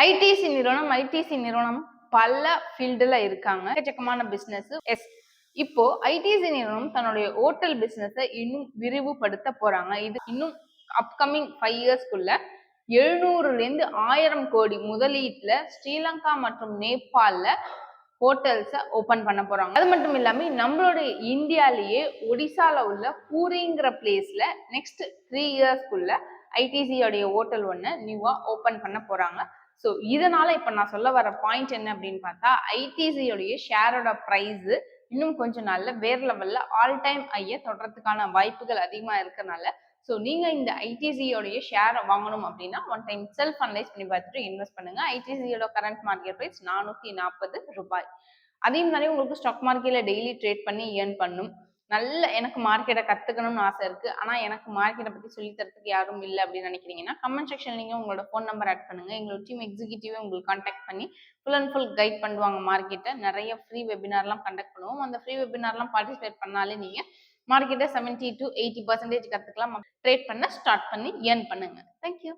ITC நிறுவனம் பல ஃபீல்டுல இருக்காங்க. எக்கச்சக்கமான பிசினஸ். இப்போ ஐடிசி நிறுவனம் தன்னுடைய ஹோட்டல் பிசினஸ இன்னும் விரிவுபடுத்த போறாங்க. இது இன்னும் அப்கமிங் 5 இயர்ஸ்க்குள்ள 700லேருந்து 1000 கோடி முதலீட்டுல ஸ்ரீலங்கா மற்றும் நேபாள்ல ஹோட்டல்ஸ ஓபன் பண்ண போறாங்க. அது மட்டும் இல்லாம நம்மளுடைய இந்தியாலேயே ஒடிசால உள்ள பூரிங்கிற பிளேஸ்ல நெக்ஸ்ட் 3 இயர்ஸ்க்குள்ள ஐடிசி உடைய ஹோட்டல் ஒன்னு நியூவா ஓபன் பண்ண போறாங்க. ஸோ இதனால இப்ப நான் சொல்ல வர பாயிண்ட் என்ன அப்படின்னு பார்த்தா, ஐடிசி உடைய ஷேரோட பிரைஸ் இன்னும் கொஞ்ச நாள்ல வேற லெவல்ல ஆல் டைம் ஐய தொடர்றதுக்கான வாய்ப்புகள் அதிகமா இருக்கறனால, ஸோ நீங்க இந்த ஐடிசியோடைய ஷேரை வாங்கணும் அப்படின்னா ஒன் டைம் செல்ஃப் அனலைஸ் பண்ணி பார்த்துட்டு இன்வெஸ்ட் பண்ணுங்க. ஐடிசியோட கரண்ட் மார்க்கெட் பிரைஸ் 440 ரூபாய். அதே மாதிரி உங்களுக்கு ஸ்டாக் மார்க்கெட்ல டெய்லி ட்ரேட் பண்ணி ஏர்ன் பண்ணும். நல்ல எனக்கு மார்க்கெட்டை கத்துக்கணும்னு ஆசை இருக்கு, ஆனா எனக்கு மார்க்கெட்டை பத்தி சொல்லி தரத்துக்கு யாரும் இல்லை அப்படின்னு நினைக்கிறீங்கன்னா கமெண்ட் செக்ஷன் நீங்க உங்களோட ஃபோன் நம்பர் ஆட் பண்ணுங்க. எங்களோட டீம் எக்ஸிக்யூட்டிவே உங்களுக்கு கான்டாக்ட் பண்ணி ஃபுல் அண்ட் ஃபுல் கைட் பண்ணுவாங்க. மார்க்கெட்டை நிறைய ஃப்ரீ வெபினார்லாம் கண்டக்ட் பண்ணுவோம். அந்த ஃப்ரீ வெபினார்லாம் பார்ட்டிசிபேட் பண்ணாலே நீங்க மார்க்கெட்டை 70 to 80% கத்துக்கலாம். ட்ரேட் பண்ண ஸ்டார்ட் பண்ணி ஏர்ன் பண்ணுங்க. தேங்க்யூ.